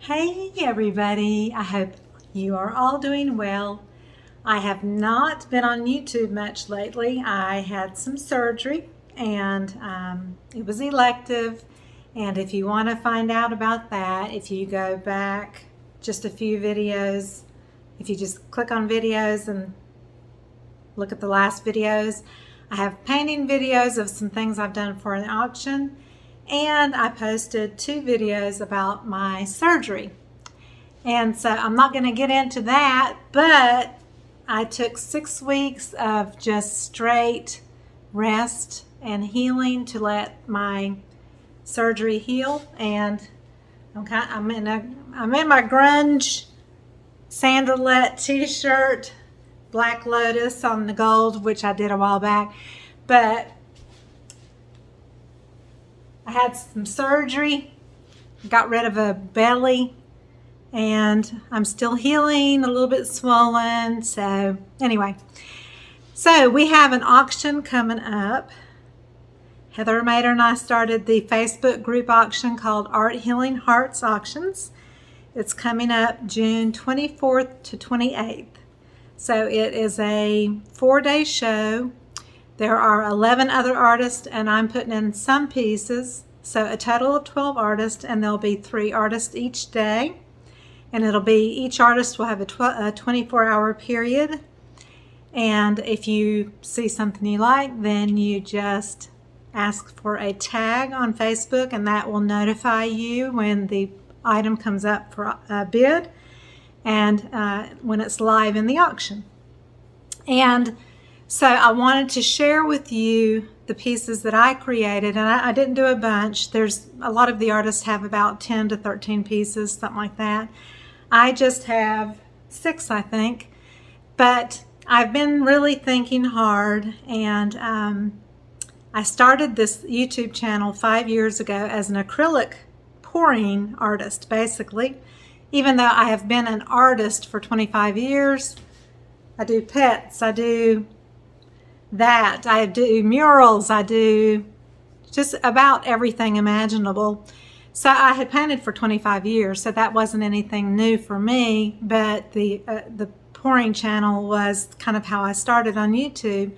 Hey everybody, I hope you are all doing well. I have not been on YouTube much lately. I had some surgery and it was elective. And if you want to find out about that, if you go back just a few videos, if you just click on videos and look at the last videos, I have painting videos of some things I've done for an auction. And I posted 2 videos about my surgery. And so I'm not going to get into that, but I took 6 weeks of just straight rest and healing to let my surgery heal. And I'm in my grunge Sandra Lett t-shirt, Black Lotus on the gold, which I did a while back. But I had some surgery, got rid of a belly, and I'm still healing, a little bit swollen. So anyway, so we have an auction coming up. Heather Mater and I started the Facebook group auction called Art Healing Hearts Auctions. It's coming up June 24th to 28th. So it is a 4-day show. There are 11 other artists, and I'm putting in some pieces. So a total of 12 artists, and there'll be 3 artists each day. And each artist will have a 24-hour period. And if you see something you like, then you just ask for a tag on Facebook, and that will notify you when the item comes up for a bid and when it's live in the auction. And so I wanted to share with you the pieces that I created, and I didn't do a bunch. There's a lot of the artists have about 10 to 13 pieces, something like that. I just have 6, I think, but I've been really thinking hard, and I started this YouTube channel 5 years ago as an acrylic pouring artist, basically. Even though I have been an artist for 25 years, I do pets, I do that, I do murals, I do just about everything imaginable. So I had painted for 25 years, so that wasn't anything new for me, but the pouring channel was kind of how I started on YouTube.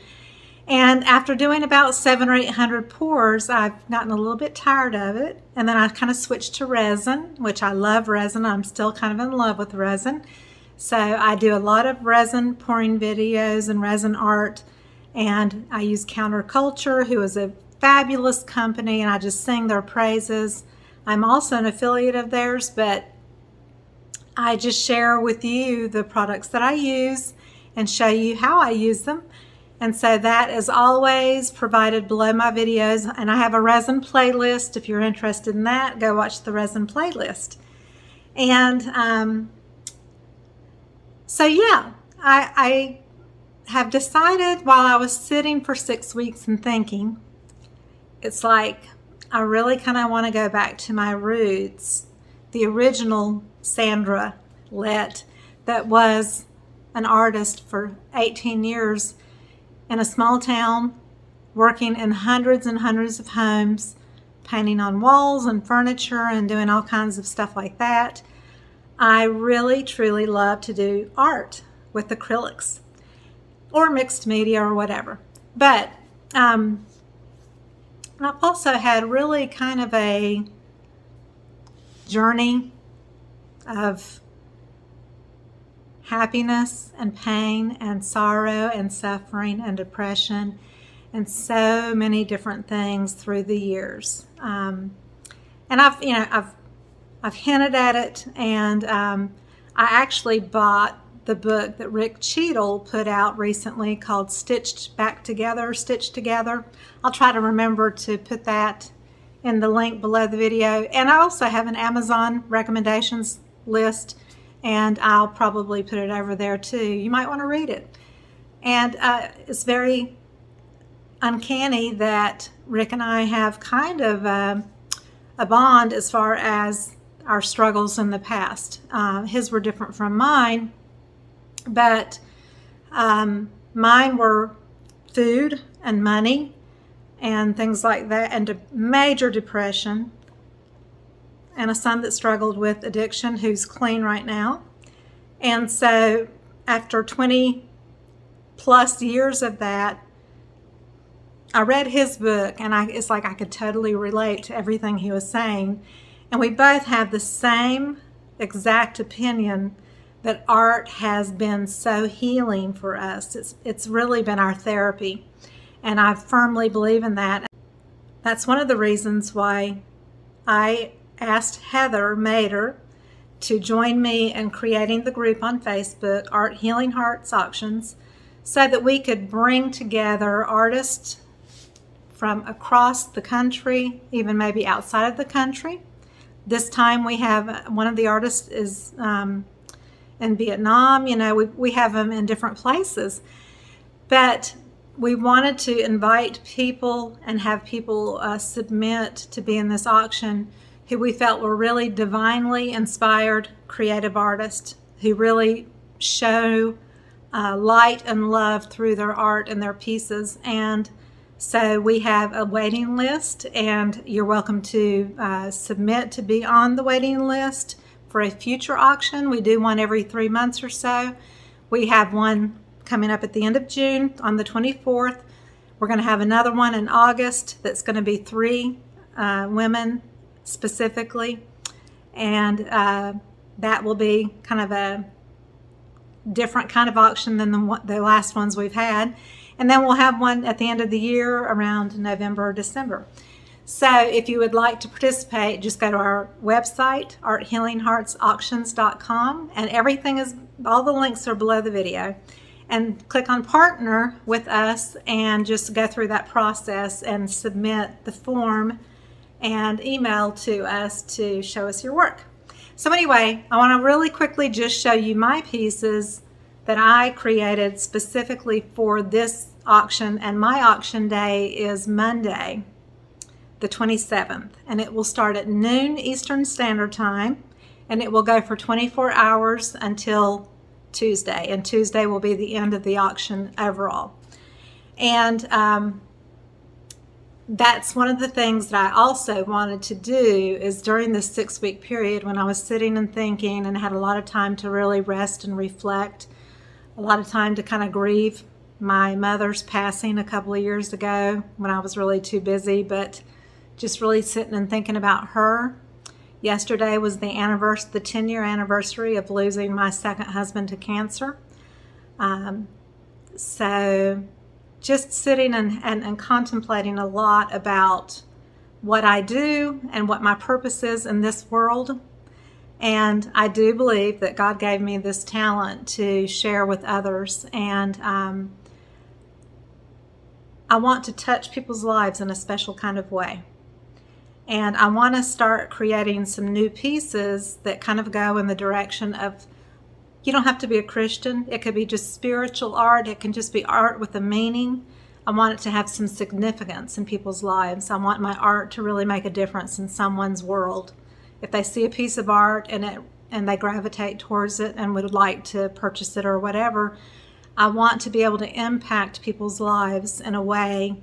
And after doing about 700 or 800 pours, I've gotten a little bit tired of it. And then I kind of switched to resin, which I love resin. I'm still kind of in love with resin. So I do a lot of resin pouring videos and resin art. And I use Counterculture, who is a fabulous company, and I just sing their praises. I'm also an affiliate of theirs, but I just share with you the products that I use and show you how I use them. And so that is always provided below my videos. And I have a resin playlist. If you're interested in that, go watch the resin playlist. And so yeah, I have decided while I was sitting for 6 weeks and thinking, it's like I really kind of want to go back to my roots, the original Sandra Lett that was an artist for 18 years in a small town, working in hundreds and hundreds of homes, painting on walls and furniture and doing all kinds of stuff like that. I really, truly love to do art with acrylics or mixed media or whatever. But I've also had really kind of a journey of happiness and pain and sorrow and suffering and depression and so many different things through the years. And I've hinted at it, and I actually bought the book that Rick Cheadle put out recently called Stitched Together. I'll try to remember to put that in the link below the video. And I also have an Amazon recommendations list, and I'll probably put it over there too. You might want to read it. And it's very uncanny that Rick and I have kind of a bond as far as our struggles in the past. His were different from mine, but mine were food and money and things like that, and major depression. and a son that struggled with addiction who's clean right now. And so after 20 plus years of that, I read his book, and it's like I could totally relate to everything he was saying. And we both have the same exact opinion that art has been so healing for us. It's really been our therapy, and I firmly believe in that. That's one of the reasons why I asked Heather Mader to join me in creating the group on Facebook, Art Healing Hearts Auctions, so that we could bring together artists from across the country, even maybe outside of the country. This time we have one of the artists is in Vietnam. You know, we have them in different places. But we wanted to invite people and have people submit to be in this auction who we felt were really divinely inspired creative artists who really show light and love through their art and their pieces. And so we have a waiting list, and you're welcome to submit to be on the waiting list for a future auction. We do one every 3 months or so. We have one coming up at the end of June on the 24th. We're going to have another one in August that's going to be 3 women specifically, and that will be kind of a different kind of auction than the last ones we've had. And then we'll have one at the end of the year around November or December. So if you would like to participate, just go to our website, arthealingheartsauctions.com, and all the links are below the video. And click on partner with us and just go through that process and submit the form and email to us to show us your work. So anyway, I want to really quickly just show you my pieces that I created specifically for this auction, and my auction day is Monday, the 27th, and it will start at noon Eastern Standard Time, and it will go for 24 hours until Tuesday, and Tuesday will be the end of the auction overall. And that's one of the things that I also wanted to do is during this 6-week period when I was sitting and thinking and had a lot of time to really rest and reflect, a lot of time to kind of grieve my mother's passing a couple of years ago when I was really too busy, but just really sitting and thinking about her. Yesterday was the 10-year anniversary of losing my second husband to cancer. So just sitting and contemplating a lot about what I do and what my purpose is in this world. And I do believe that God gave me this talent to share with others. And I want to touch people's lives in a special kind of way. And I want to start creating some new pieces that kind of go in the direction of, you don't have to be a Christian. It could be just spiritual art. It can just be art with a meaning. I want it to have some significance in people's lives. I want my art to really make a difference in someone's world. If they see a piece of art and they gravitate towards it and would like to purchase it or whatever, I want to be able to impact people's lives in a way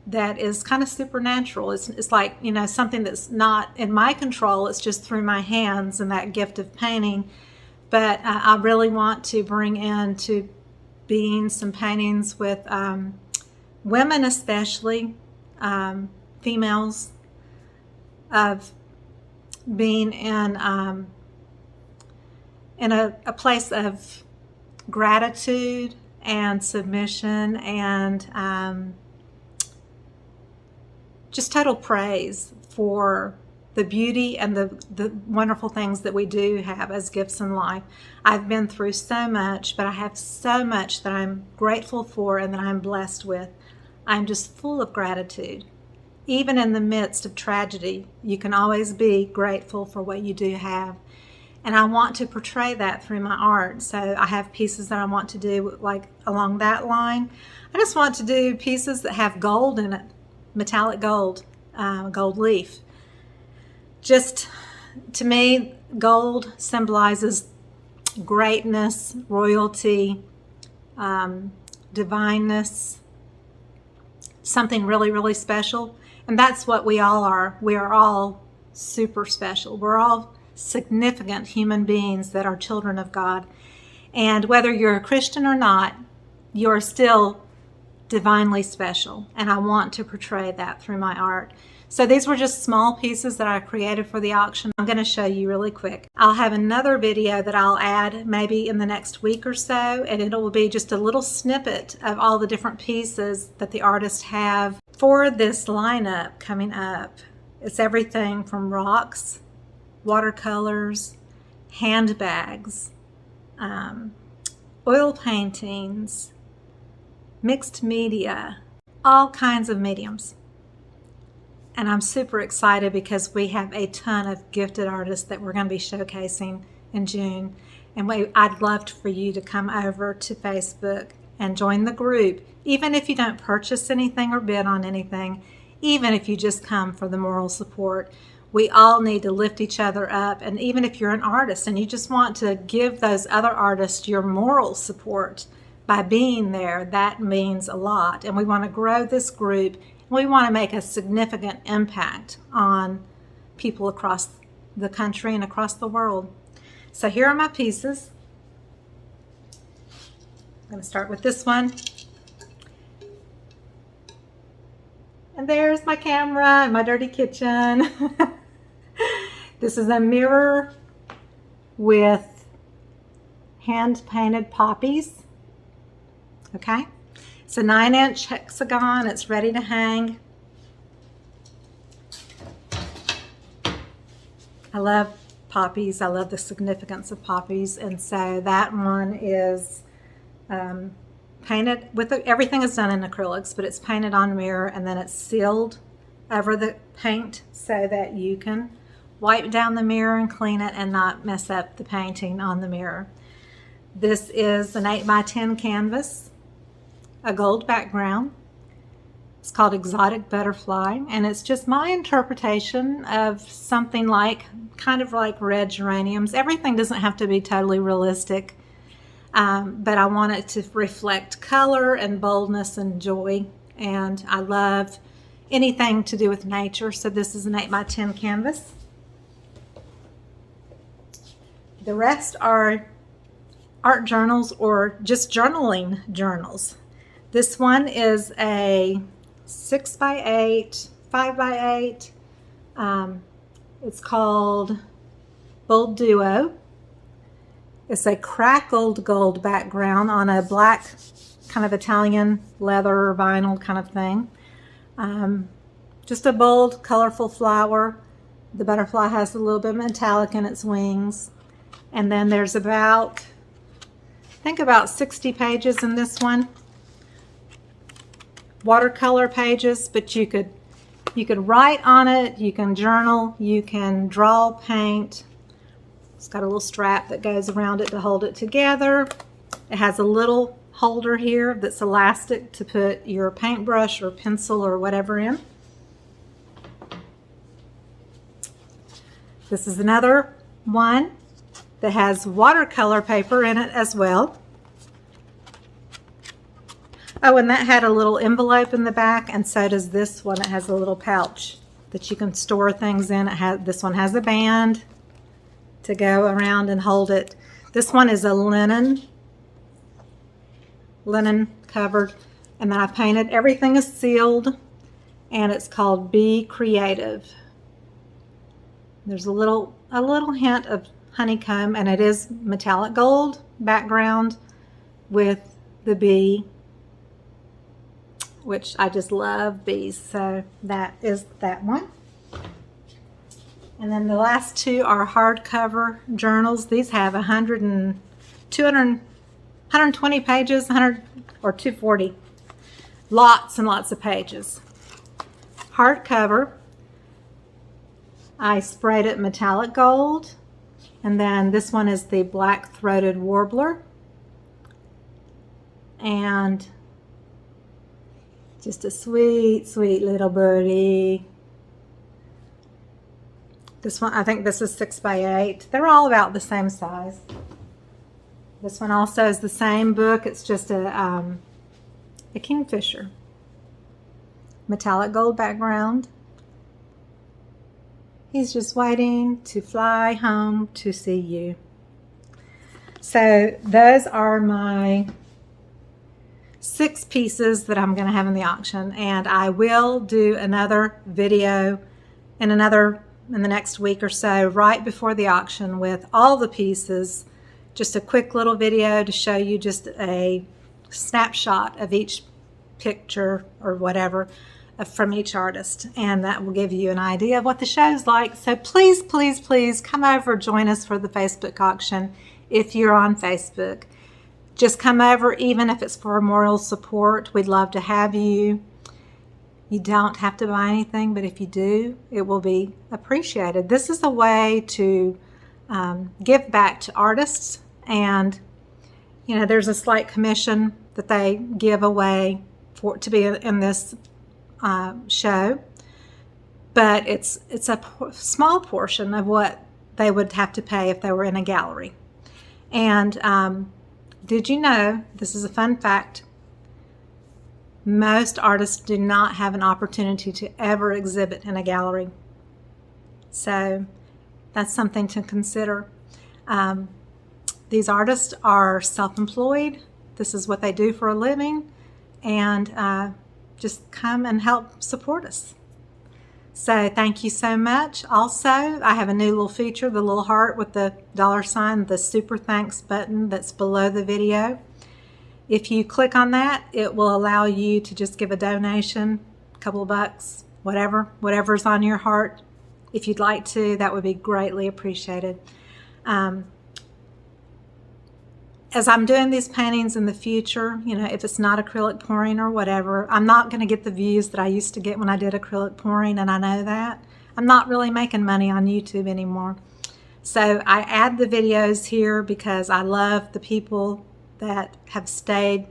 that is kind of supernatural. It's like, you know, something that's not in my control. It's just through my hands and that gift of painting. But I really want to bring into being some paintings with women, especially females, of being in a place of gratitude and submission and just total praise for the beauty and the wonderful things that we do have as gifts in life. I've been through so much, but I have so much that I'm grateful for and that I'm blessed with. I'm just full of gratitude. Even in the midst of tragedy, you can always be grateful for what you do have. And I want to portray that through my art. So I have pieces that I want to do like along that line. I just want to do pieces that have gold in it, metallic gold, gold leaf. Just, to me, gold symbolizes greatness, royalty, divineness, something really, really special. And that's what we all are. We are all super special. We're all significant human beings that are children of God. And whether you're a Christian or not, you're still divinely special. And I want to portray that through my art. So these were just small pieces that I created for the auction. I'm going to show you really quick. I'll have another video that I'll add maybe in the next week or so, and it will be just a little snippet of all the different pieces that the artists have for this lineup coming up. It's everything from rocks, watercolors, handbags, oil paintings, mixed media, all kinds of mediums. And I'm super excited because we have a ton of gifted artists that we're going to be showcasing in June. And I'd love for you to come over to Facebook and join the group, even if you don't purchase anything or bid on anything, even if you just come for the moral support. We all need to lift each other up. And even if you're an artist and you just want to give those other artists your moral support by being there, that means a lot. And we want to grow this group. We want to make a significant impact on people across the country and across the world. So here are my pieces. I'm going to start with this one. And there's my camera and my dirty kitchen. This is a mirror with hand-painted poppies. Okay? It's a 9-inch hexagon. It's ready to hang. I love poppies. I love the significance of poppies. And so that one is painted with everything is done in acrylics, but it's painted on mirror and then it's sealed over the paint so that you can wipe down the mirror and clean it and not mess up the painting on the mirror. This is an 8x10 canvas, a gold background. It's called Exotic Butterfly, and it's just my interpretation of something like, kind of like red geraniums. Everything doesn't have to be totally realistic, but I want it to reflect color and boldness and joy, and I love anything to do with nature, so this is an 8x10 canvas. The rest are art journals or just journaling journals. This one is a 6x8, 5x8. It's called Bold Duo. It's a crackled gold background on a black kind of Italian leather or vinyl kind of thing. Just a bold, colorful flower. The butterfly has a little bit of metallic in its wings. And then there's about, I think about 60 pages in this one. Watercolor pages, but you could write on it, you can journal, you can draw, paint. It's got a little strap that goes around it to hold it together. It has a little holder here that's elastic to put your paintbrush or pencil or whatever in. This is another one that has watercolor paper in it as well. Oh, and that had a little envelope in the back, and so does this one. It has a little pouch that you can store things in. This one has a band to go around and hold it. This one is a linen covered, and then I painted. Everything is sealed, and it's called Be Creative. There's a little hint of honeycomb, and it is metallic gold background with the bee, which I just love bees. So that is that one. And then the last two are hardcover journals. These have 120 pages, 100 or 240. Lots and lots of pages. Hardcover. I sprayed it metallic gold. And then this one is the black-throated warbler. And just a sweet, sweet little birdie. This one, I think this is 6x8. They're all about the same size. This one also is the same book. It's just a kingfisher. Metallic gold background. He's just waiting to fly home to see you. So those are my 6 pieces that I'm going to have in the auction, and I will do another video in the next week or so right before the auction with all the pieces. Just a quick little video to show you just a snapshot of each picture or whatever from each artist, and that will give you an idea of what the show's like. So please, please, please come over, join us for the Facebook auction if you're on Facebook. Just come over, even if it's for moral support. We'd love to have you. You don't have to buy anything, but if you do, it will be appreciated. This is a way to give back to artists, and there's a slight commission that they give away to be in this show, but it's a small portion of what they would have to pay if they were in a gallery. And did you know, this is a fun fact, most artists do not have an opportunity to ever exhibit in a gallery. So that's something to consider. These artists are self-employed. This is what they do for a living, and just come and help support us. So thank you so much. Also, I have a new little feature, the little heart with the $, the super thanks button that's below the video. If you click on that, it will allow you to just give a donation, a couple of bucks, whatever's on your heart. If you'd like to, that would be greatly appreciated. As I'm doing these paintings in the future, if it's not acrylic pouring or whatever, I'm not going to get the views that I used to get when I did acrylic pouring, and I know that. I'm not really making money on YouTube anymore. So I add the videos here because I love the people that have stayed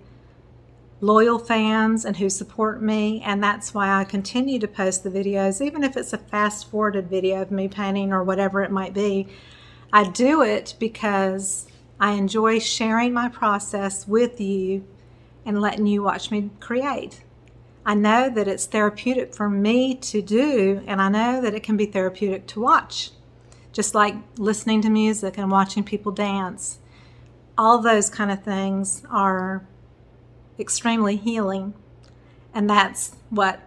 loyal fans and who support me, and that's why I continue to post the videos, even if it's a fast-forwarded video of me painting or whatever it might be. I do it because I enjoy sharing my process with you and letting you watch me create. I know that it's therapeutic for me to do, and I know that it can be therapeutic to watch, just like listening to music and watching people dance. All those kind of things are extremely healing, and that's what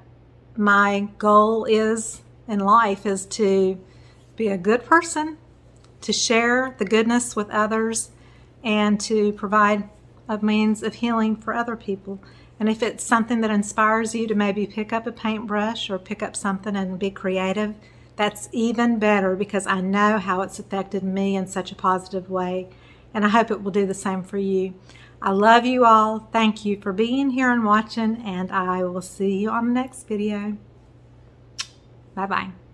my goal is in life, is to be a good person, to share the goodness with others, and to provide a means of healing for other people. And if it's something that inspires you to maybe pick up a paintbrush or pick up something and be creative, that's even better, because I know how it's affected me in such a positive way, and I hope it will do the same for you. I love you all. Thank you for being here and watching, and I will see you on the next video. Bye-bye.